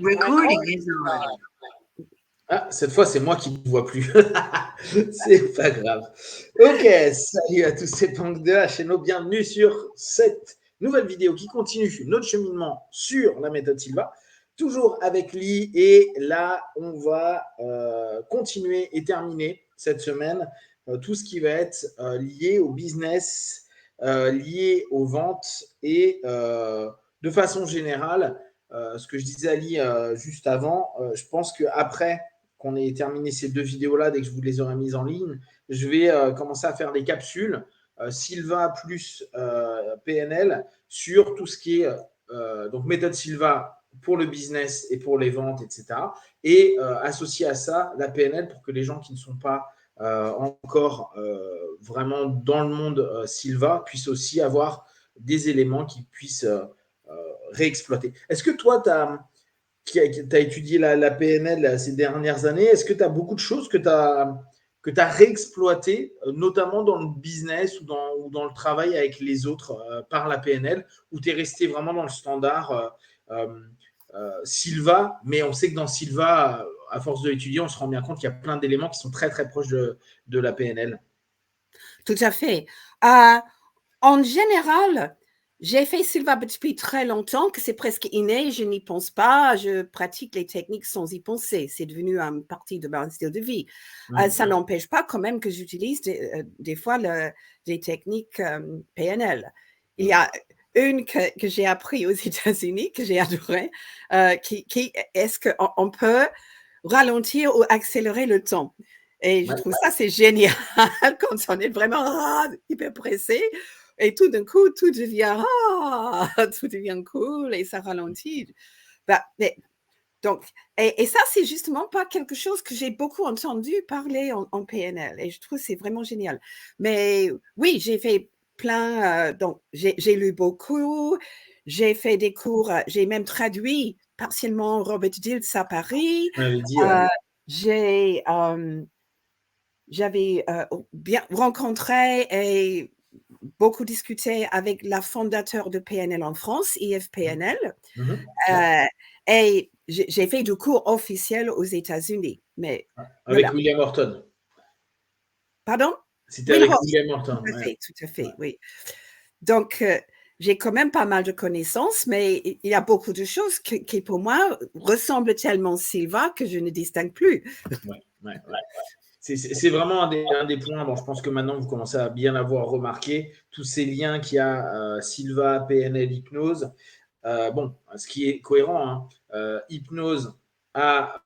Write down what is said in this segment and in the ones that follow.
Recording is on. Ah, cette fois, c'est moi qui ne vois plus. C'est pas grave. Ok, salut à tous, c'est Punk2 bienvenue sur cette nouvelle vidéo qui continue notre cheminement sur la méthode Silva, toujours avec Lee. Et là, on va continuer et terminer cette semaine tout ce qui va être lié au business, lié aux ventes et de façon générale, ce que je disais à Lee juste avant, je pense qu'après qu'on ait terminé ces deux vidéos-là, dès que je vous les aurai mises en ligne, je vais commencer à faire des capsules Silva plus PNL sur tout ce qui est donc méthode Silva pour le business et pour les ventes, etc. Et associer à ça la PNL pour que les gens qui ne sont pas encore vraiment dans le monde Silva puissent aussi avoir des éléments qui puissent réexploiter. Est-ce que toi, tu as étudié la PNL ces dernières années? Est-ce que tu as beaucoup de choses que tu as réexploitées, notamment dans le business ou dans le travail avec les autres par la PNL, ou tu es resté vraiment dans le standard Silva, mais on sait que dans Silva, à force de l'étudier, on se rend bien compte qu'il y a plein d'éléments qui sont très très proches de la PNL. Tout à fait. En général, j'ai fait Silva depuis très longtemps, que c'est presque inné, je n'y pense pas, je pratique les techniques sans y penser. C'est devenu une partie de mon style de vie. Ça n'empêche pas quand même que j'utilise des fois des techniques PNL. Il y a une que j'ai appris aux États-Unis, que j'ai adorée, qui est-ce qu'on peut ralentir ou accélérer le temps. Et je trouve ça, c'est génial quand on est vraiment hyper pressé. Et tout d'un coup, tout devient cool et ça ralentit. Donc, et ça, c'est justement pas quelque chose que j'ai beaucoup entendu parler en PNL. Et je trouve que c'est vraiment génial. Mais oui, j'ai fait plein. Donc, j'ai lu beaucoup. J'ai fait des cours. J'ai même traduit partiellement Robert Dilts à Paris. J'avais bien rencontré et beaucoup discuté avec la fondateur de PNL en France, IFPNL, et j'ai fait du cours officiel aux États-Unis. Mais avec voilà. William Horton. Pardon? C'était avec William Horton. Tout à fait, oui. Donc, j'ai quand même pas mal de connaissances, mais il y a beaucoup de choses qui pour moi, ressemblent tellement Silva que je ne distingue plus. Ouais. C'est vraiment un des points. Bon, je pense que maintenant, vous commencez à bien avoir remarqué tous ces liens qu'il y a Silva, PNL, hypnose. Bon, ce qui est cohérent, hein, hypnose a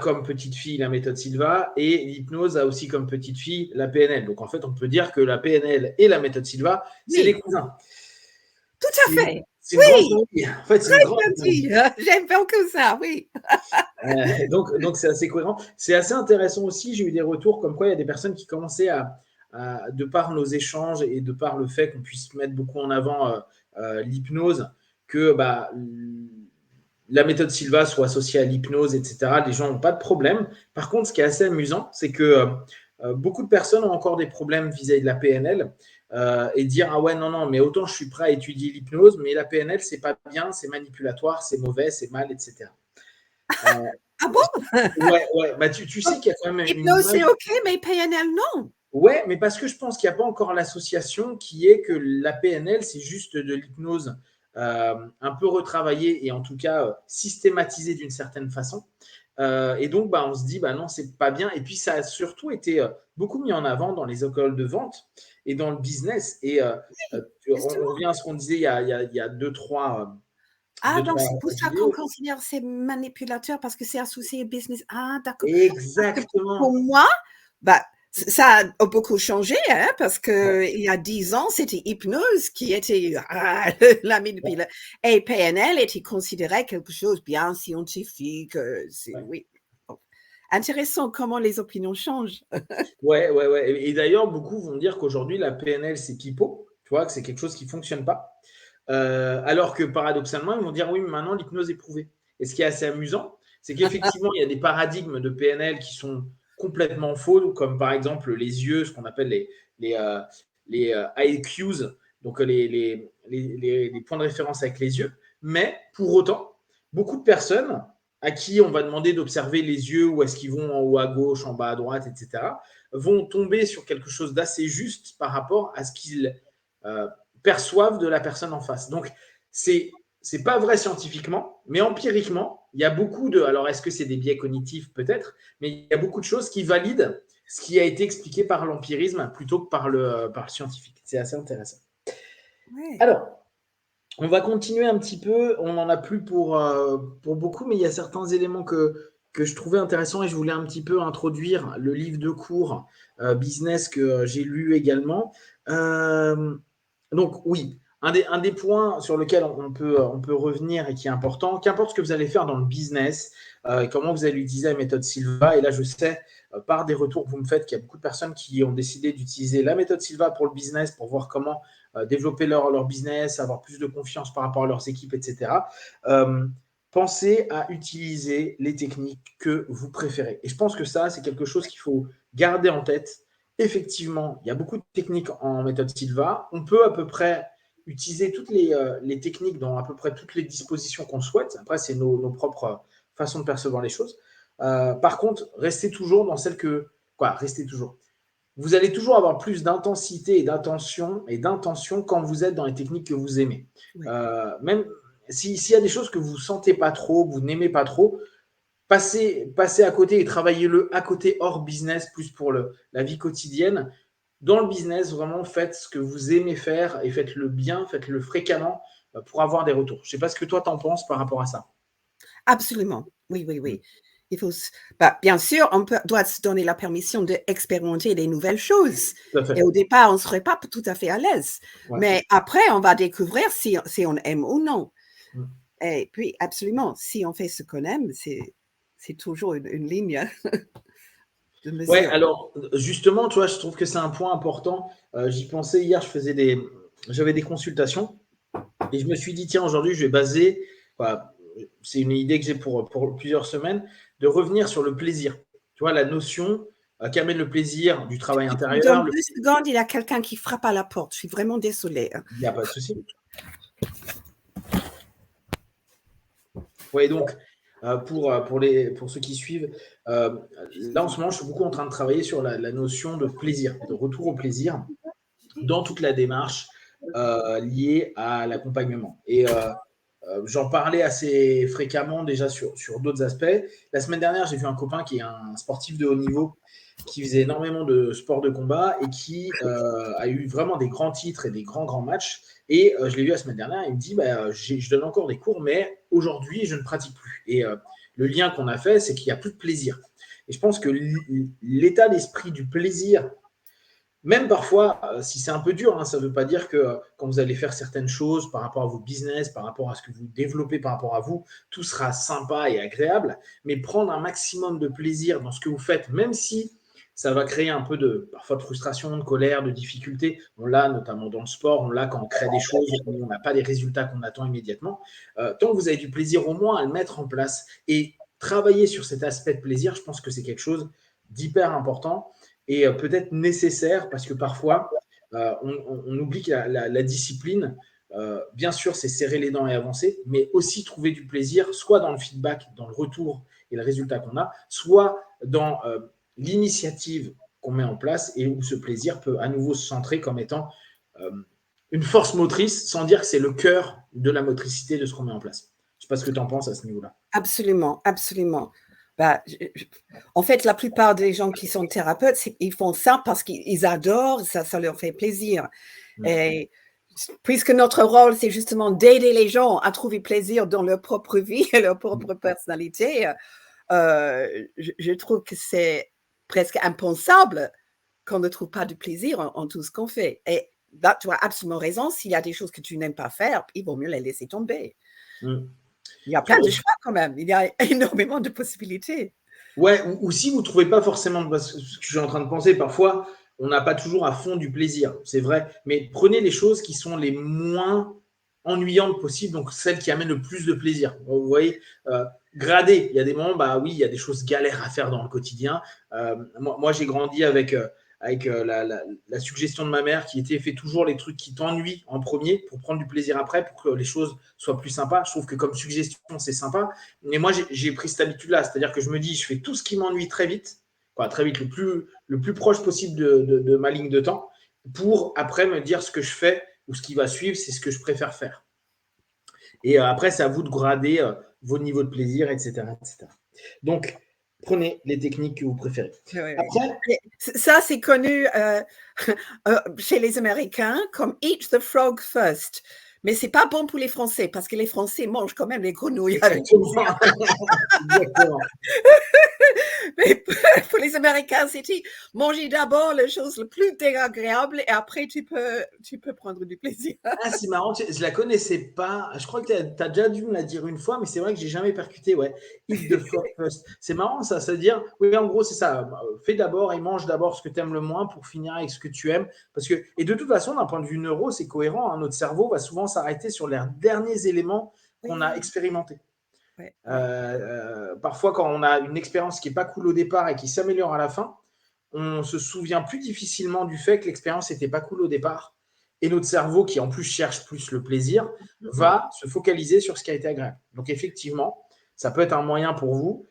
comme petite fille la méthode Silva et l'hypnose a aussi comme petite fille la PNL. Donc, en fait, on peut dire que la PNL et la méthode Silva, c'est des cousins. Tout à fait. C'est une grande famille. En fait, c'est une grande famille. J'aime beaucoup ça, oui. Donc, c'est assez cohérent. C'est assez intéressant aussi. J'ai eu des retours comme quoi il y a des personnes qui commençaient de par nos échanges et de par le fait qu'on puisse mettre beaucoup en avant l'hypnose, que la méthode Silva soit associée à l'hypnose, etc. Les gens n'ont pas de problème. Par contre, ce qui est assez amusant, c'est que beaucoup de personnes ont encore des problèmes vis-à-vis de la PNL et dire « Ah ouais, non, mais autant je suis prêt à étudier l'hypnose, mais la PNL, c'est pas bien, c'est manipulatoire, c'est mauvais, c'est mal, etc. » Ah bon? Ouais. Bah, tu sais qu'il y a quand même hypnose, c'est OK, mais PNL, non. Ouais, mais parce que je pense qu'il n'y a pas encore l'association qui est que la PNL, c'est juste de l'hypnose un peu retravaillée et en tout cas systématisée d'une certaine façon. Et donc, on se dit, non, c'est pas bien. Et puis, ça a surtout été beaucoup mis en avant dans les écoles de vente et dans le business. Et on revient à ce qu'on disait il y a deux, trois... donc c'est pour ça qu'on considère ces manipulateurs parce que c'est associé au business. Ah, d'accord. Exactement. Pour moi, ça a beaucoup changé, hein, parce qu'il y a 10 ans, c'était hypnose qui était la manipulation. Et PNL était considéré quelque chose de bien scientifique. Oui. Intéressant comment les opinions changent. Ouais. Et d'ailleurs, beaucoup vont dire qu'aujourd'hui, la PNL, c'est pipeau, tu vois, que c'est quelque chose qui ne fonctionne pas. Alors que paradoxalement, ils vont dire oui, mais maintenant, l'hypnose est prouvée. Et ce qui est assez amusant, c'est qu'effectivement, il y a des paradigmes de PNL qui sont complètement faux, comme par exemple les yeux, ce qu'on appelle les IQs, donc les points de référence avec les yeux. Mais pour autant, beaucoup de personnes à qui on va demander d'observer les yeux, où est-ce qu'ils vont en haut à gauche, en bas à droite, etc., vont tomber sur quelque chose d'assez juste par rapport à ce qu'ils euh, perçoivent de la personne en face. Donc, c'est pas vrai scientifiquement, mais empiriquement, il y a beaucoup de. Alors, est-ce que c'est des biais cognitifs peut-être, mais il y a beaucoup de choses qui valident ce qui a été expliqué par l'empirisme plutôt que par le scientifique. C'est assez intéressant. Ouais. Alors, on va continuer un petit peu. On n'en a plus pour beaucoup, mais il y a certains éléments que je trouvais intéressants et je voulais un petit peu introduire le livre de cours business que j'ai lu également. Euh, donc, oui, un des points sur lesquels on peut revenir et qui est important, qu'importe ce que vous allez faire dans le business, comment vous allez utiliser la méthode Silva. Et là, je sais, par des retours que vous me faites, qu'il y a beaucoup de personnes qui ont décidé d'utiliser la méthode Silva pour le business, pour voir comment développer leur business, avoir plus de confiance par rapport à leurs équipes, etc. Euh, Pensez à utiliser les techniques que vous préférez. Et je pense que ça, c'est quelque chose qu'il faut garder en tête. Effectivement, il y a beaucoup de techniques en méthode Silva. On peut à peu près utiliser toutes les techniques dans à peu près toutes les dispositions qu'on souhaite. Après, c'est nos propres façons de percevoir les choses. Par contre, restez toujours dans celle que... Quoi, restez toujours vous allez toujours avoir plus d'intensité et d'intention quand vous êtes dans les techniques que vous aimez. Ouais. Même s'il y a des choses que vous ne sentez pas trop, que vous n'aimez pas trop, passez à côté et travaillez-le à côté hors business, plus pour la vie quotidienne. Dans le business, vraiment, faites ce que vous aimez faire et faites-le bien, faites-le fréquemment pour avoir des retours. Je ne sais pas ce que toi, t'en penses par rapport à ça. Absolument. Oui, oui, oui. Il faut, bien sûr, doit se donner la permission d'expérimenter des nouvelles choses. Tout à fait. Et au départ, on ne serait pas tout à fait à l'aise. Ouais. Mais après, on va découvrir si on aime ou non. Mm. Et puis, absolument, si on fait ce qu'on aime, c'est toujours une ligne de mesure. Ouais, alors justement, tu vois, je trouve que c'est un point important. J'y pensais hier, j'avais des consultations et je me suis dit, tiens, aujourd'hui, je vais baser, voilà, c'est une idée que j'ai pour plusieurs semaines, de revenir sur le plaisir. Tu vois, la notion qu'amène le plaisir du travail intérieur. Dans 2 secondes, il y a quelqu'un qui frappe à la porte. Je suis vraiment désolée. Il n'y a pas de souci. Oui, donc, pour ceux qui suivent, là, en ce moment, je suis beaucoup en train de travailler sur la notion de plaisir, de retour au plaisir dans toute la démarche liée à l'accompagnement. Et j'en parlais assez fréquemment déjà sur d'autres aspects. La semaine dernière, j'ai vu un copain qui est un sportif de haut niveau qui faisait énormément de sport de combat et qui a eu vraiment des grands titres et des grands matchs. Et je l'ai vu la semaine dernière, il me dit je donne encore des cours, mais aujourd'hui, je ne pratique plus. Et le lien qu'on a fait, c'est qu'il n'y a plus de plaisir. Et je pense que l'état d'esprit du plaisir, même parfois, si c'est un peu dur, hein, ça ne veut pas dire que quand vous allez faire certaines choses par rapport à vos business, par rapport à ce que vous développez par rapport à vous, tout sera sympa et agréable, mais prendre un maximum de plaisir dans ce que vous faites, même si ça va créer un peu parfois de frustration, de colère, de difficulté. On l'a notamment dans le sport, on l'a quand on crée des choses où on n'a pas les résultats qu'on attend immédiatement. Tant que vous avez du plaisir au moins à le mettre en place et travailler sur cet aspect de plaisir, je pense que c'est quelque chose d'hyper important et peut-être nécessaire parce que parfois, on oublie que la discipline, bien sûr, c'est serrer les dents et avancer, mais aussi trouver du plaisir, soit dans le feedback, dans le retour et le résultat qu'on a, soit dans l'initiative qu'on met en place et où ce plaisir peut à nouveau se centrer comme étant une force motrice sans dire que c'est le cœur de la motricité de ce qu'on met en place. Je ne sais pas ce que tu en penses à ce niveau-là. Absolument, absolument. En fait, la plupart des gens qui sont thérapeutes, ils font ça parce qu'ils adorent, ça leur fait plaisir. Et puisque notre rôle, c'est justement d'aider les gens à trouver plaisir dans leur propre vie et leur propre personnalité, je trouve que c'est presque impensable qu'on ne trouve pas de plaisir en tout ce qu'on fait. Et là, tu as absolument raison, s'il y a des choses que tu n'aimes pas faire, il vaut mieux les laisser tomber. Il y a plein de choix quand même, il y a énormément de possibilités. Ouais, ou si vous ne trouvez pas forcément, parce que je suis en train de penser, parfois, on n'a pas toujours à fond du plaisir, c'est vrai, mais prenez les choses qui sont les moins ennuyantes possibles, donc celles qui amènent le plus de plaisir. Vous voyez, gradez, il y a des moments, oui, il y a des choses galères à faire dans le quotidien. Moi j'ai grandi avec avec la suggestion de ma mère qui était fais toujours les trucs qui t'ennuient en premier pour prendre du plaisir après, pour que les choses soient plus sympas. Je trouve que comme suggestion, c'est sympa. Mais moi, j'ai pris cette habitude-là. C'est-à-dire que je me dis, je fais tout ce qui m'ennuie très vite, quoi, très vite, le plus proche possible de ma ligne de temps, pour après me dire ce que je fais ou ce qui va suivre, c'est ce que je préfère faire. Et après, c'est à vous de grader vos niveaux de plaisir, etc., etc. Donc, prenez les techniques que vous préférez. Oui, oui. Après, Ça, c'est connu chez les Américains comme eat the frog first. Mais c'est pas bon pour les Français parce que les Français mangent quand même les grenouilles. exactement. Exactement. Mais pour les Américains, c'était manger d'abord les choses les plus désagréables et après tu peux prendre du plaisir. Ah, c'est marrant, je la connaissais pas. Je crois que tu as déjà dû me la dire une fois, mais c'est vrai que j'ai jamais percuté. Ouais, eat the frog first. C'est marrant ça, ça veut dire, oui, en gros, c'est ça. Fais d'abord et mange d'abord ce que tu aimes le moins pour finir avec ce que tu aimes. Parce que, et de toute façon, d'un point de vue neuro, c'est cohérent. Hein. Notre cerveau va souvent s'arrêter sur les derniers éléments qu'on a expérimentés. Ouais. Parfois, quand on a une expérience qui n'est pas cool au départ et qui s'améliore à la fin, on se souvient plus difficilement du fait que l'expérience n'était pas cool au départ. Et notre cerveau, qui en plus cherche plus le plaisir, va se focaliser sur ce qui a été agréable. Donc effectivement, ça peut être un moyen pour vous.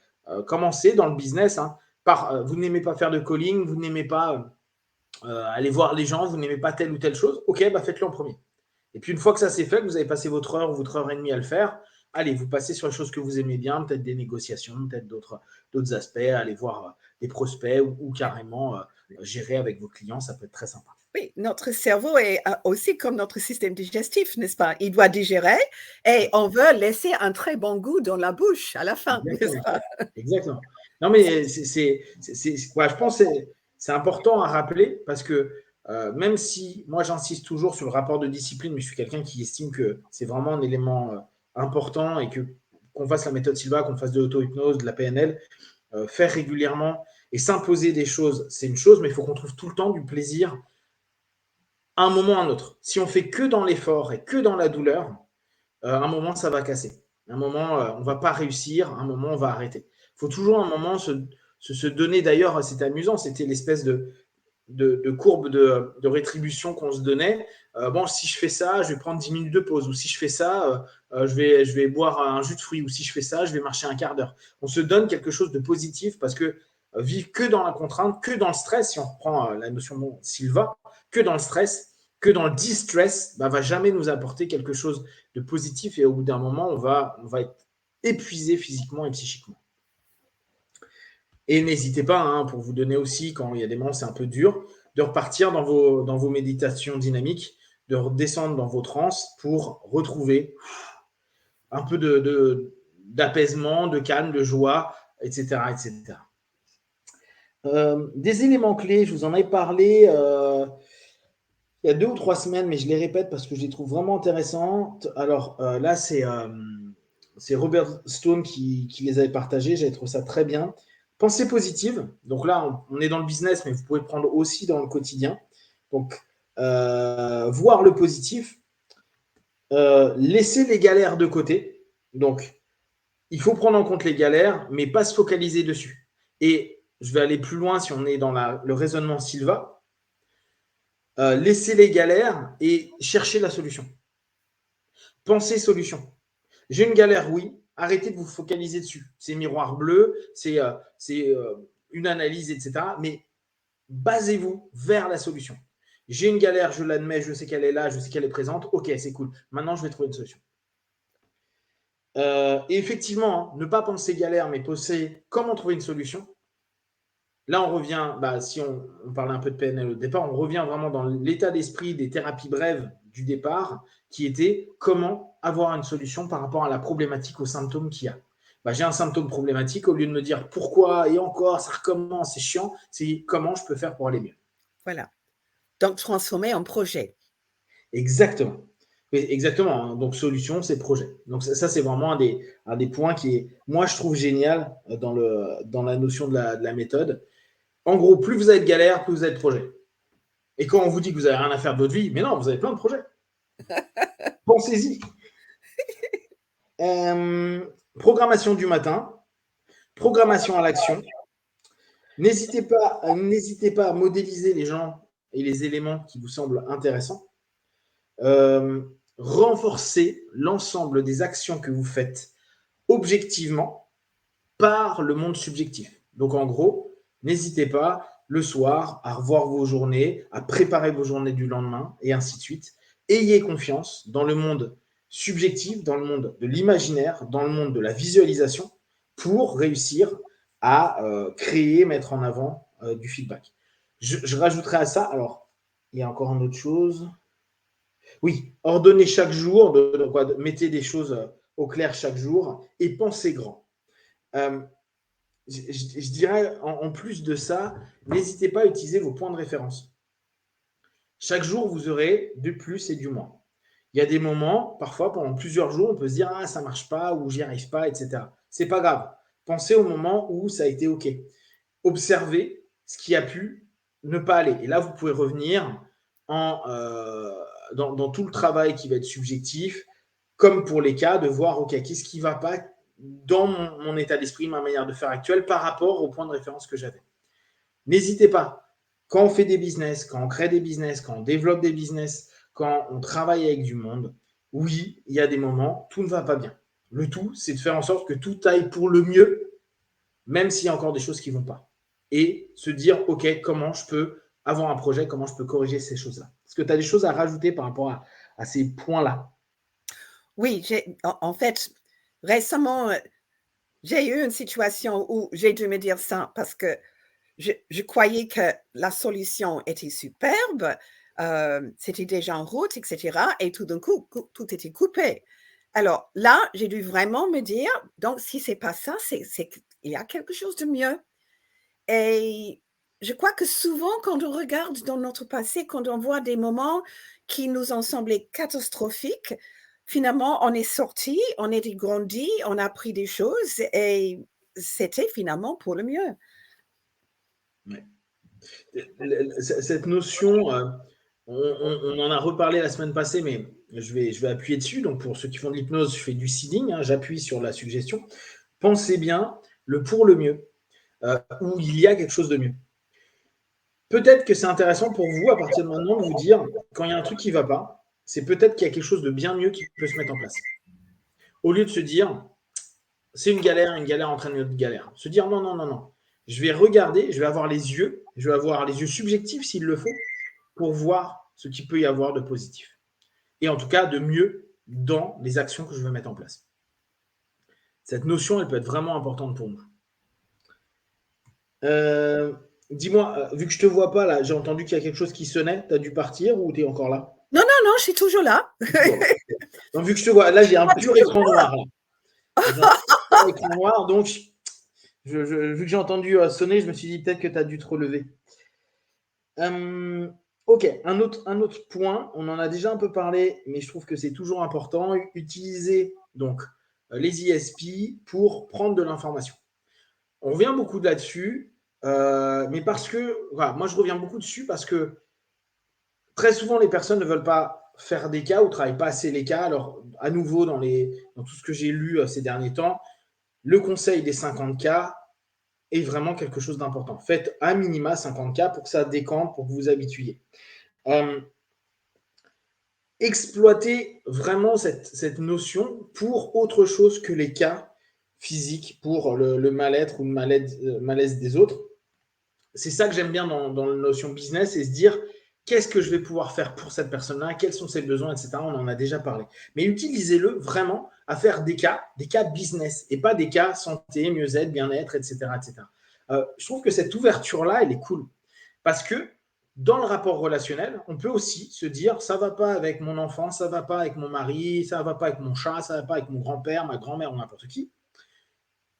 Commencer dans le business hein, par vous n'aimez pas faire de calling, vous n'aimez pas aller voir les gens, vous n'aimez pas telle ou telle chose. Ok, bah faites-le en premier. Et puis une fois que ça c'est fait, que vous avez passé votre heure et demie à le faire, allez, vous passez sur les choses que vous aimez bien, peut-être des négociations, peut-être d'autres aspects, aller voir des prospects ou carrément gérer avec vos clients, ça peut être très sympa. Oui, notre cerveau est aussi comme notre système digestif, n'est-ce pas? Il doit digérer et on veut laisser un très bon goût dans la bouche à la fin, n'est-ce pas? Exactement. Non, mais je pense que c'est important à rappeler parce que même si moi j'insiste toujours sur le rapport de discipline, mais je suis quelqu'un qui estime que c'est vraiment un élément important et que qu'on fasse la méthode Silva, qu'on fasse de l'auto-hypnose, de la PNL, faire régulièrement et s'imposer des choses, c'est une chose, mais il faut qu'on trouve tout le temps du plaisir à un moment ou à un autre. Si on fait que dans l'effort et que dans la douleur, à un moment, ça va casser. À un moment, on ne va pas réussir. À un moment, on va arrêter. Il faut toujours un moment se donner. D'ailleurs, c'était amusant. C'était l'espèce de courbe de rétribution qu'on se donnait. Bon, si je fais ça, je vais prendre 10 minutes de pause. Ou si je fais ça, je vais boire un jus de fruits. Ou si je fais ça, je vais marcher un quart d'heure. On se donne quelque chose de positif parce que vivre que dans la contrainte, que dans le stress, si on reprend la notion de Silva, que dans le stress, que dans le distress, bah, va jamais nous apporter quelque chose de positif et au bout d'un moment, on va être épuisé physiquement et psychiquement. Et n'hésitez pas, hein, pour vous donner aussi, quand il y a des moments c'est un peu dur, de repartir dans vos méditations dynamiques, de redescendre dans vos transes pour retrouver un peu d'apaisement, de calme, de joie, etc. etc. Des éléments clés, je vous en ai parlé il y a 2 ou 3 semaines, mais je les répète parce que je les trouve vraiment intéressantes. Alors là, c'est Robert Stone qui les avait partagées. J'ai trouvé ça très bien. Pensée positive. Donc là, on est dans le business, mais vous pouvez prendre aussi dans le quotidien. Donc, voir le positif. Laisser les galères de côté. Donc, il faut prendre en compte les galères, mais pas se focaliser dessus. Et je vais aller plus loin si on est dans le raisonnement Silva. Laisser les galères et chercher la solution. Pensez solution. J'ai une galère, oui. Arrêtez de vous focaliser dessus. C'est miroir bleu, c'est une analyse, etc. Mais basez-vous vers la solution. J'ai une galère, je l'admets, je sais qu'elle est là, je sais qu'elle est présente. Ok, c'est cool. Maintenant, je vais trouver une solution. Et effectivement, ne pas penser galère, mais penser comment trouver une solution. Là, on revient, si on parlait un peu de PNL au départ, on revient vraiment dans l'état d'esprit des thérapies brèves du départ, qui était comment avoir une solution par rapport à la problématique, aux symptômes qu'il y a. J'ai un symptôme problématique, au lieu de me dire pourquoi et encore, ça recommence, c'est chiant, c'est comment je peux faire pour aller mieux. Voilà. Donc, transformer en projet. Exactement. Exactement. Donc, solution, c'est projet. Donc, ça c'est vraiment un des points qui est, moi, je trouve génial dans la notion de la méthode. En gros, plus vous avez de galères, plus vous avez de projets. Et quand on vous dit que vous n'avez rien à faire de votre vie, mais non, vous avez plein de projets. Pensez-y. Programmation du matin, programmation à l'action, N'hésitez pas à modéliser les gens et les éléments qui vous semblent intéressants. Renforcer l'ensemble des actions que vous faites objectivement par le monde subjectif. Donc, en gros, n'hésitez pas le soir à revoir vos journées, à préparer vos journées du lendemain, et ainsi de suite. Ayez confiance dans le monde subjectif, dans le monde de l'imaginaire, dans le monde de la visualisation, pour réussir à créer, mettre en avant du feedback. Je rajouterai à ça, alors, il y a encore une autre chose. Oui, ordonnez chaque jour, mettez des choses au clair chaque jour et pensez grand. Je dirais, en plus de ça, n'hésitez pas à utiliser vos points de référence. Chaque jour, vous aurez du plus et du moins. Il y a des moments, parfois, pendant plusieurs jours, on peut se dire « Ah, ça ne marche pas » ou « J'y arrive pas », etc. Ce n'est pas grave. Pensez au moment où ça a été OK. Observez ce qui a pu ne pas aller. Et là, vous pouvez revenir dans tout le travail qui va être subjectif, comme pour les cas, de voir OK, qu'est-ce qui ne va pas dans mon état d'esprit, ma manière de faire actuelle par rapport au point de référence que j'avais. N'hésitez pas, quand on fait des business, quand on crée des business, quand on développe des business, quand on travaille avec du monde, oui, il y a des moments, tout ne va pas bien. Le tout, c'est de faire en sorte que tout aille pour le mieux, même s'il y a encore des choses qui ne vont pas. Et se dire, OK, comment je peux avoir un projet, comment je peux corriger ces choses-là. Est-ce que tu as des choses à rajouter par rapport à ces points-là? Oui, en fait, récemment, j'ai eu une situation où j'ai dû me dire ça parce que je croyais que la solution était superbe, c'était déjà en route, etc. Et tout d'un coup, tout était coupé. Alors là, j'ai dû vraiment me dire, donc si c'est pas ça, c'est qu'il y a quelque chose de mieux. Et je crois que souvent, quand on regarde dans notre passé, quand on voit des moments qui nous ont semblé catastrophiques, finalement, on est sorti, on est grandi, on a appris des choses et c'était finalement pour le mieux. Ouais. Cette notion, on en a reparlé la semaine passée, mais je vais appuyer dessus. Donc, pour ceux qui font de l'hypnose, je fais du seeding, j'appuie sur la suggestion. Pensez bien le pour le mieux, où il y a quelque chose de mieux. Peut-être que c'est intéressant pour vous, à partir de maintenant, de vous dire, quand il y a un truc qui ne va pas, c'est peut-être qu'il y a quelque chose de bien mieux qui peut se mettre en place. Au lieu de se dire, c'est une galère entraîne une autre galère. Se dire, non, non, non, non. Je vais regarder, je vais avoir les yeux subjectifs s'il le faut, pour voir ce qu'il peut y avoir de positif. Et en tout cas, de mieux dans les actions que je veux mettre en place. Cette notion, elle peut être vraiment importante pour nous. Dis-moi, vu que je ne te vois pas, là, j'ai entendu qu'il y a quelque chose qui sonnait. Tu as dû partir ou tu es encore là? Non, non, non, je suis toujours là. Donc, vu que je te vois, là, j'ai un pur écran noir. J'ai un pur écran noir, donc, vu que j'ai entendu sonner, je me suis dit peut-être que tu as dû te relever. Ok, un autre point, on en a déjà un peu parlé, mais je trouve que c'est toujours important, utiliser donc les ISP pour prendre de l'information. On revient beaucoup là-dessus, mais parce que, voilà, moi je reviens beaucoup dessus parce que très souvent les personnes ne veulent pas faire des cas ou ne travaillent pas assez les cas. Alors, à nouveau, dans tout ce que j'ai lu ces derniers temps, le conseil des 50 cas est vraiment quelque chose d'important. Faites un minima 50 cas pour que ça décante, pour que vous vous habituiez. Exploiter vraiment cette notion pour autre chose que les cas physiques, pour le mal-être ou le malaise des autres. C'est ça que j'aime bien dans la notion business, et se dire qu'est-ce que je vais pouvoir faire pour cette personne-là, quels sont ses besoins, etc. On en a déjà parlé. Mais utilisez-le vraiment à faire des cas business, et pas des cas santé, mieux-être, bien-être, etc. etc. Je trouve que cette ouverture-là, elle est cool. Parce que dans le rapport relationnel, on peut aussi se dire ça ne va pas avec mon enfant, ça ne va pas avec mon mari, ça ne va pas avec mon chat, ça ne va pas avec mon grand-père, ma grand-mère ou n'importe qui.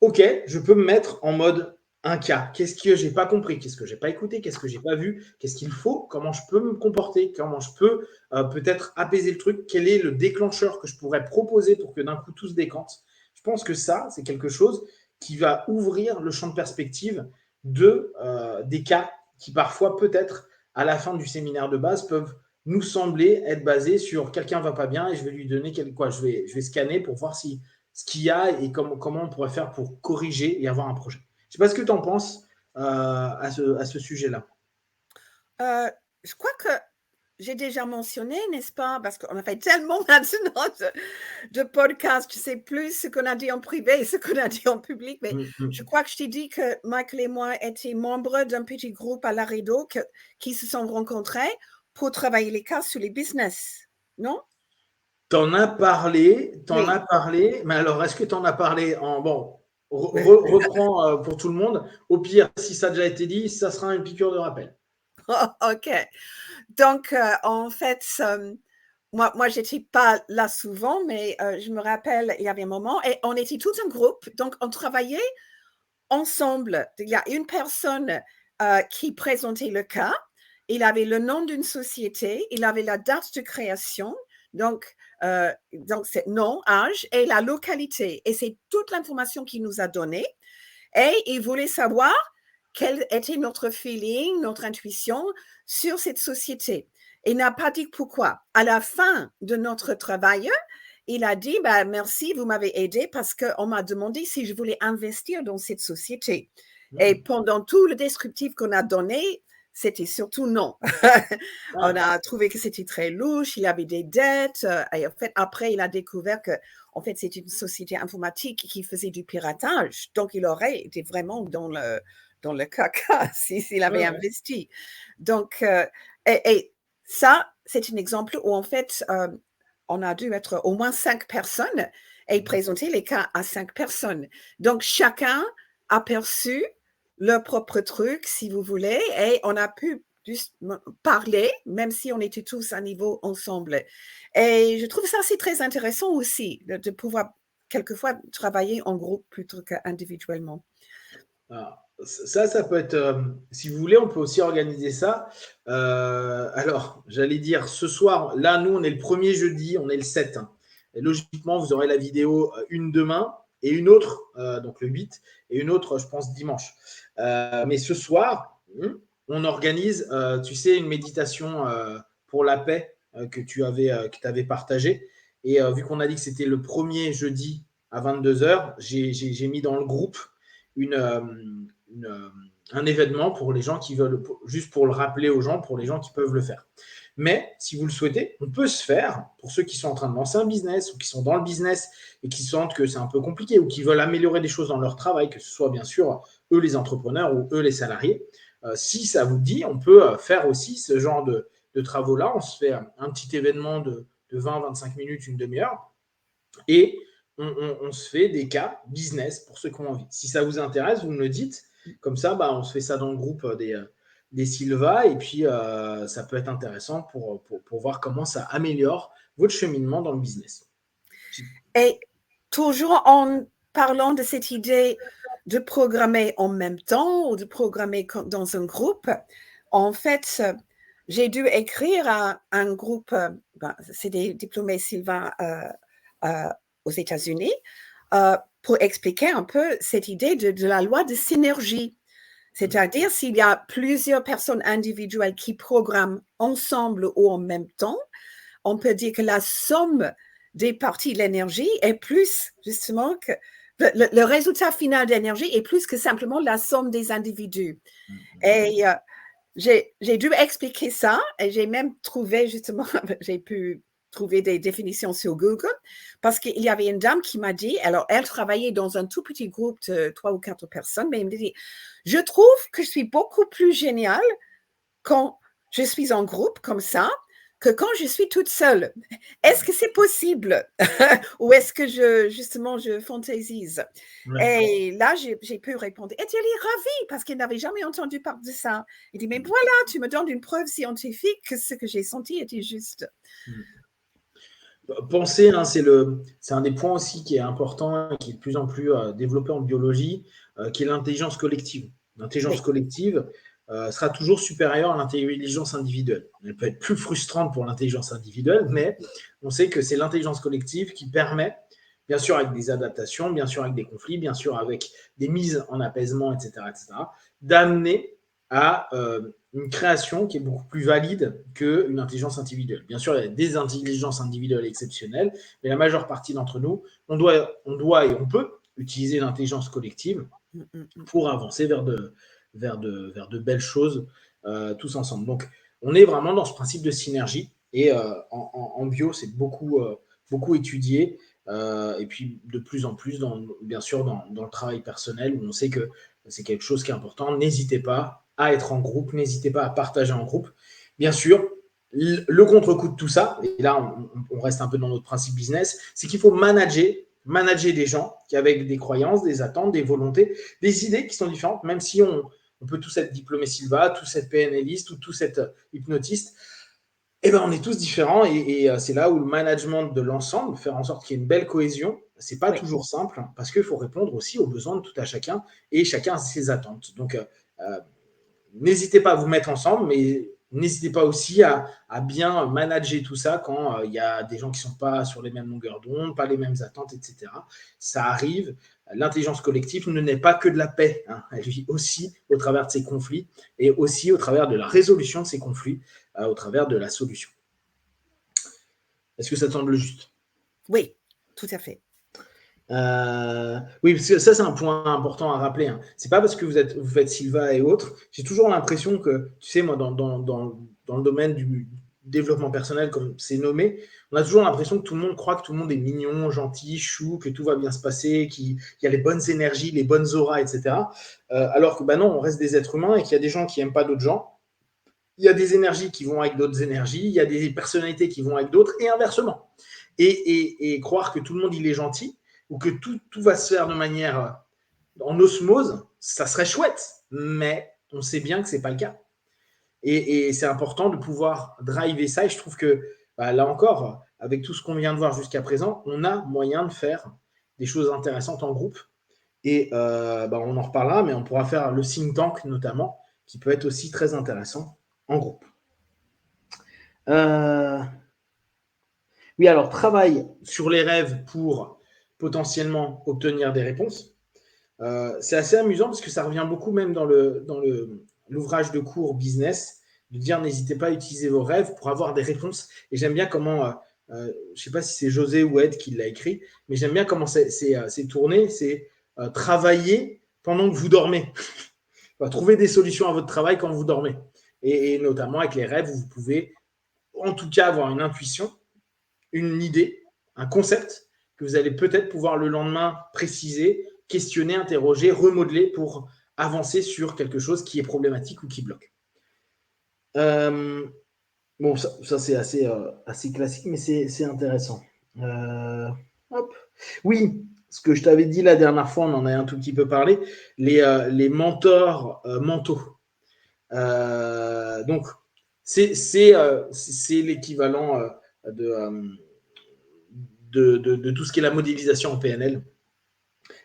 Ok, je peux me mettre en mode un cas. Qu'est-ce que j'ai pas compris? Qu'est-ce que j'ai pas écouté? Qu'est-ce que j'ai pas vu? Qu'est-ce qu'il faut? Comment je peux me comporter? Comment je peux peut-être apaiser le truc? Quel est le déclencheur que je pourrais proposer pour que d'un coup tout se décante? Je pense que ça, c'est quelque chose qui va ouvrir le champ de perspective des cas qui parfois, peut-être, à la fin du séminaire de base, peuvent nous sembler être basés sur quelqu'un va pas bien et je vais lui donner quoi. Je vais scanner pour voir ce qu'il y a et comment on pourrait faire pour corriger et avoir un projet. Je ne sais pas ce que tu en penses. à ce sujet-là? Je crois que j'ai déjà mentionné, n'est-ce pas? Parce qu'on a fait tellement maintenant de podcasts, je ne sais plus ce qu'on a dit en privé et ce qu'on a dit en public, mais je crois que je t'ai dit que Michael et moi étions membres d'un petit groupe à Laredo qui se sont rencontrés pour travailler les cas sur les business, non? T'en as parlé, Oui. mais alors est-ce que tu en as parlé en bon, reprends pour tout le monde. Au pire, si ça a déjà été dit, ça sera une piqûre de rappel. OK. Donc, en fait, moi, je n'étais pas là souvent, mais je me rappelle, il y avait un moment, et on était tout un groupe, donc on travaillait ensemble. Il y a une personne qui présentait le cas, il avait le nom d'une société, il avait la date de création, donc c'est nom, âge et la localité. Et c'est toute l'information qu'il nous a donnée. Et il voulait savoir quel était notre feeling, notre intuition sur cette société. Il n'a pas dit pourquoi. À la fin de notre travail, il a dit bah, merci, vous m'avez aidé parce qu'on m'a demandé si je voulais investir dans cette société. Et pendant tout le descriptif qu'on a donné, c'était surtout non. On a trouvé que c'était très louche, il avait des dettes. Et en fait, après, il a découvert que en fait, c'est une société informatique qui faisait du piratage. Donc, il aurait été vraiment dans le caca s'il avait investi. Donc, et ça, c'est un exemple où, en fait, on a dû être au moins 5 personnes et présenter les cas à 5 personnes. Donc, chacun a perçu leur propre truc, si vous voulez, et on a pu juste parler, même si on était tous à niveau ensemble. Et je trouve ça c'est très intéressant aussi, de pouvoir quelquefois travailler en groupe plutôt qu'individuellement. Ça peut être, si vous voulez, on peut aussi organiser ça. Alors, j'allais dire ce soir, là, nous, on est le premier jeudi, on est le 7. Hein. Et logiquement, vous aurez la vidéo une demain et une autre, donc le 8, et une autre, je pense, dimanche. Mais ce soir, on organise, tu sais, une méditation pour la paix que tu avais partagée. Et vu qu'on a dit que c'était le premier jeudi à 22h, j'ai mis dans le groupe un événement pour les gens qui veulent, juste pour le rappeler aux gens, pour les gens qui peuvent le faire. Mais si vous le souhaitez, on peut se faire, pour ceux qui sont en train de lancer un business ou qui sont dans le business et qui sentent que c'est un peu compliqué ou qui veulent améliorer des choses dans leur travail, que ce soit bien sûr eux les entrepreneurs ou eux les salariés, si ça vous dit, on peut faire aussi ce genre de travaux-là. On se fait un petit événement de 20-25 minutes, une demi-heure, et on se fait des cas business pour ceux qui ont envie. Si ça vous intéresse, vous me le dites. Comme ça, bah, on se fait ça dans le groupe des Silva et puis ça peut être intéressant pour voir comment ça améliore votre cheminement dans le business. Et toujours en parlant de cette idée de programmer en même temps ou de programmer dans un groupe, en fait, j'ai dû écrire à un groupe, c'est des diplômés Silva aux États-Unis, pour expliquer un peu cette idée de la loi de synergie. C'est-à-dire, s'il y a plusieurs personnes individuelles qui programment ensemble ou en même temps, on peut dire que la somme des parties de l'énergie est plus, justement, que le résultat final d'énergie est plus que simplement la somme des individus. Et j'ai dû expliquer ça et j'ai même trouvé, justement, j'ai pu trouver des définitions sur Google parce qu'il y avait une dame qui m'a dit, alors elle travaillait dans un tout petit groupe de 3 ou 4 personnes, mais elle me dit, je trouve que je suis beaucoup plus géniale quand je suis en groupe comme ça que quand je suis toute seule. Est-ce que c'est possible? Ou est-ce que je fantaisise? Et là, j'ai pu répondre. Et elle est ravie parce qu'elle n'avait jamais entendu parler de ça. Il dit, mais voilà, tu me donnes une preuve scientifique que ce que j'ai senti était juste. Penser, hein, c'est un des points aussi qui est important et qui est de plus en plus développé en biologie, qui est l'intelligence collective. L'intelligence collective sera toujours supérieure à l'intelligence individuelle. Elle peut être plus frustrante pour l'intelligence individuelle, mais on sait que c'est l'intelligence collective qui permet, bien sûr avec des adaptations, bien sûr avec des conflits, bien sûr avec des mises en apaisement, etc., d'amener à une création qui est beaucoup plus valide qu'une intelligence individuelle. Bien sûr, il y a des intelligences individuelles exceptionnelles, mais la majeure partie d'entre nous, on doit et on peut utiliser l'intelligence collective pour avancer vers vers de belles choses tous ensemble. Donc, on est vraiment dans ce principe de synergie et en bio, c'est beaucoup étudié et puis de plus en plus, bien sûr, dans le travail personnel où on sait que c'est quelque chose qui est important. N'hésitez pas à être en groupe, n'hésitez pas à partager en groupe. Bien sûr, le contre-coup de tout ça, et là on reste un peu dans notre principe business, c'est qu'il faut manager des gens qui avec des croyances, des attentes, des volontés, des idées qui sont différentes, même si on peut tous être diplômé Silva, tous être PNListe ou tous être hypnotiste. Eh ben, on est tous différents et c'est là où le management de l'ensemble, faire en sorte qu'il y ait une belle cohésion, c'est pas Oui. toujours simple parce qu'il faut répondre aussi aux besoins de tout à chacun et chacun a ses attentes. Donc, n'hésitez pas à vous mettre ensemble, mais n'hésitez pas aussi à bien manager tout ça quand il y a des gens qui ne sont pas sur les mêmes longueurs d'onde, pas les mêmes attentes, etc. Ça arrive. L'intelligence collective ne naît pas que de la paix. Hein. Elle vit aussi au travers de ces conflits et aussi au travers de la résolution de ces conflits, au travers de la solution. Est-ce que ça te semble juste? Oui, tout à fait. Oui, parce que ça, c'est un point important à rappeler. Hein. C'est pas parce que vous faites Silva et autres. J'ai toujours l'impression que, tu sais, moi, dans le domaine du développement personnel, comme c'est nommé, on a toujours l'impression que tout le monde croit que tout le monde est mignon, gentil, chou, que tout va bien se passer, qu'il y a les bonnes énergies, les bonnes auras, etc. Alors que, bah non, on reste des êtres humains et qu'il y a des gens qui n'aiment pas d'autres gens. Il y a des énergies qui vont avec d'autres énergies, il y a des personnalités qui vont avec d'autres, et inversement. Et croire que tout le monde, il est gentil, ou que tout va se faire de manière en osmose, ça serait chouette, mais on sait bien que ce n'est pas le cas. Et c'est important de pouvoir driver ça, et je trouve que bah, là encore, avec tout ce qu'on vient de voir jusqu'à présent, on a moyen de faire des choses intéressantes en groupe, et bah, on en reparlera, mais on pourra faire le think tank notamment, qui peut être aussi très intéressant en groupe. Oui, alors travaille sur les rêves pour potentiellement obtenir des réponses. C'est assez amusant parce que ça revient beaucoup même dans l'ouvrage de cours business, de dire n'hésitez pas à utiliser vos rêves pour avoir des réponses. Et j'aime bien comment, je ne sais pas si c'est José ou Ed qui l'a écrit, mais j'aime bien comment c'est tourné, c'est travailler pendant que vous dormez. Trouver des solutions à votre travail quand vous dormez. Et notamment avec les rêves, où vous pouvez en tout cas avoir une intuition, une idée, un concept que vous allez peut-être pouvoir le lendemain préciser, questionner, interroger, remodeler pour avancer sur quelque chose qui est problématique ou qui bloque. Bon, ça c'est assez classique, mais c'est intéressant. Hop. Oui, ce que je t'avais dit la dernière fois, on en a un tout petit peu parlé, les mentors mentaux. Donc, c'est l'équivalent de tout ce qui est la modélisation en PNL.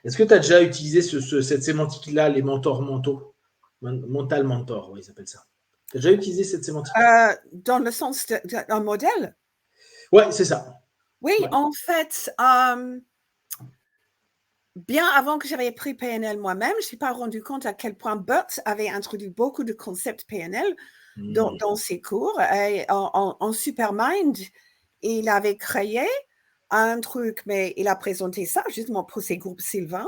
Est-ce que tu as déjà utilisé cette sémantique-là, les mentors mentaux? Mental mentor, oui, ils appellent ça. Tu as déjà utilisé cette sémantique? Dans le sens d'un modèle? Ouais, c'est ça. Oui, Ouais. en fait, bien avant que j'avais pris PNL moi-même, je ne me suis pas rendu compte à quel point Burt avait introduit beaucoup de concepts PNL dans ses cours. Et en Supermind, il avait créé un truc, mais il a présenté ça justement pour ses groupes Sylvain,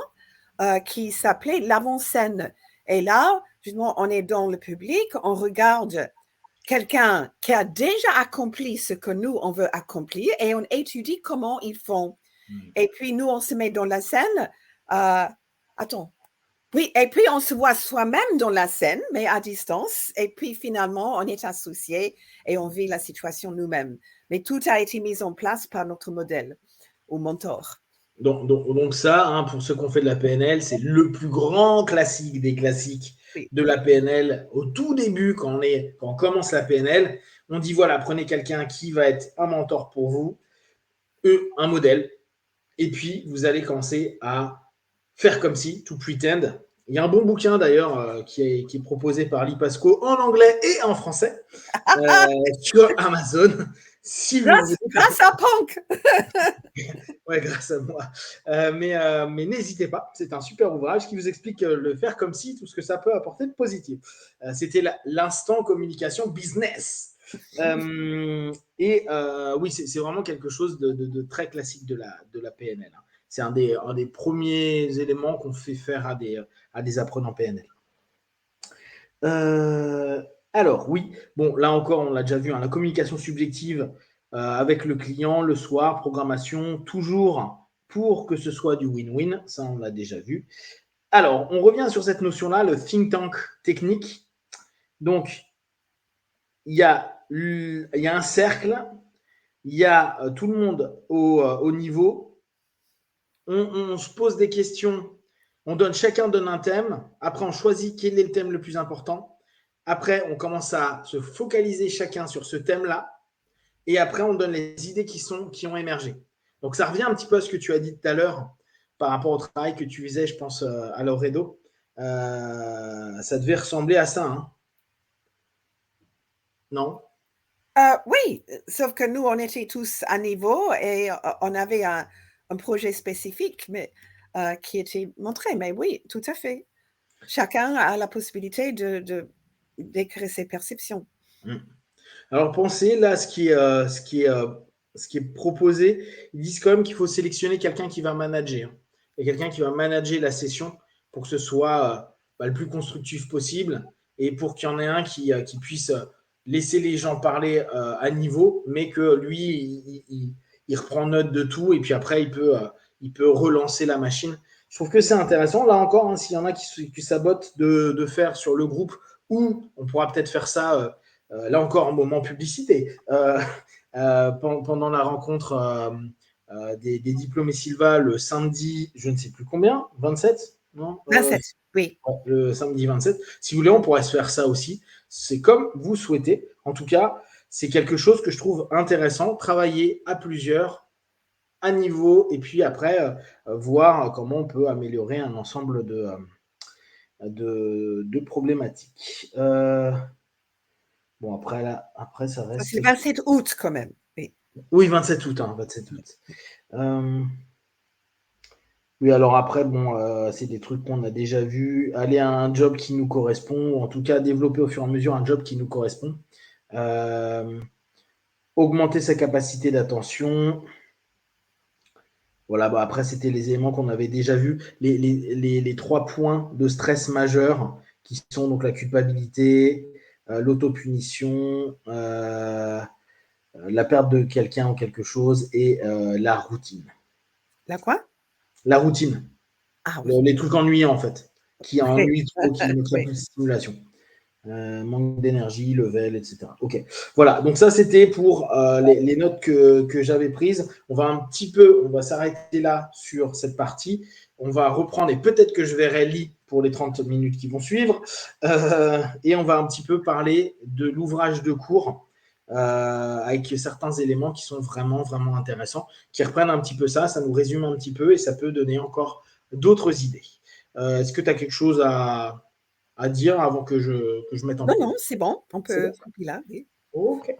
qui s'appelait l'avant-scène. Et là, justement, on est dans le public, on regarde quelqu'un qui a déjà accompli ce que nous, on veut accomplir et on étudie comment ils font. Et puis, nous, on se met dans la scène. Oui, et puis on se voit soi-même dans la scène, mais à distance. Et puis, finalement, on est associé et on vit la situation nous-mêmes. Mais tout a été mis en place par notre modèle ou mentor. Donc ça, hein, pour ceux qui ont fait de la PNL, c'est le plus grand classique des classiques de la PNL. Au tout début, quand on commence la PNL, on dit voilà, prenez quelqu'un qui va être un mentor pour vous, un modèle, et puis vous allez commencer à faire comme si, to pretend. Il y a un bon bouquin d'ailleurs qui est proposé par Lee Pasco en anglais et en français sur Amazon. Si grâce à Punk. Ouais, grâce à moi. Mais n'hésitez pas, c'est un super ouvrage qui vous explique le faire comme si, tout ce que ça peut apporter de positif. C'était l'instant communication business. Oui, c'est vraiment quelque chose de très classique de la PNL. Hein. C'est un des premiers éléments qu'on fait faire à des apprenants PNL. Alors, oui, bon, là encore, on l'a déjà vu, hein, la communication subjective avec le client le soir, programmation, toujours pour que ce soit du win-win, ça on l'a déjà vu. Alors, on revient sur cette notion-là, le think tank technique. Donc, il y a un cercle, il y a tout le monde au niveau, on se pose des questions, chacun donne un thème, après on choisit quel est le thème le plus important, après on commence à se focaliser chacun sur ce thème-là, et après on donne les idées qui ont émergé. Donc ça revient un petit peu à ce que tu as dit tout à l'heure par rapport au travail que tu faisais, je pense, à Loredo. Ça devait ressembler à ça, hein? Non? Oui, sauf que nous, on était tous à niveau et on avait un projet spécifique mais, qui était montré. Mais oui, tout à fait. Chacun a la possibilité d'écrire ses perceptions. Mm. Alors pensez là ce qui est proposé, ils disent quand même qu'il faut sélectionner quelqu'un qui va manager, hein. Et quelqu'un qui va manager la session pour que ce soit le plus constructif possible et pour qu'il y en ait un qui puisse laisser les gens parler à niveau, mais que lui, il reprend note de tout et puis après, il peut relancer la machine. Je trouve que c'est intéressant. Là encore, hein, s'il y en a qui sabotent de faire sur le groupe, ou on pourra peut-être faire ça là encore, un moment publicité. Pendant la rencontre des diplômés Silva le samedi, je ne sais plus combien, 27, non 27, oui. le samedi 27. Si vous voulez, on pourrait se faire ça aussi. C'est comme vous souhaitez. En tout cas, c'est quelque chose que je trouve intéressant. Travailler à plusieurs, à niveau, et puis après, voir comment on peut améliorer un ensemble de problématiques. Bon, après, ça C'est reste. le 27 août quand même. Oui. Oui, 27 août, hein, 27 août. Oui, alors après, bon, c'est des trucs qu'on a déjà vus. Aller à un job qui nous correspond, ou en tout cas développer au fur et à mesure un job qui nous correspond. Euh, Augmenter sa capacité d'attention. Voilà, après, c'était les éléments qu'on avait déjà vus. Les 3 points de stress majeurs qui sont donc la culpabilité, l'autopunition, la perte de quelqu'un ou quelque chose et la routine. La quoi? La routine. Ah oui. Les trucs ennuyants, en fait, qui ennuient trop, qui ne créent Oui. plus de stimulation. Manque d'énergie, level, etc. Ok. Voilà, donc ça, c'était pour les notes que j'avais prises. On va s'arrêter là sur cette partie. On va reprendre et peut-être que je verrai Lee pour les 30 minutes qui vont suivre. Et on va un petit peu parler de l'ouvrage de cours avec certains éléments qui sont vraiment, vraiment intéressants, qui reprennent un petit peu ça, ça nous résume un petit peu et ça peut donner encore d'autres idées. Est-ce que tu as quelque chose à dire avant que je mette en Non, pause? non, c'est bon. On C'est peut bon? couper là. Oui. Ok.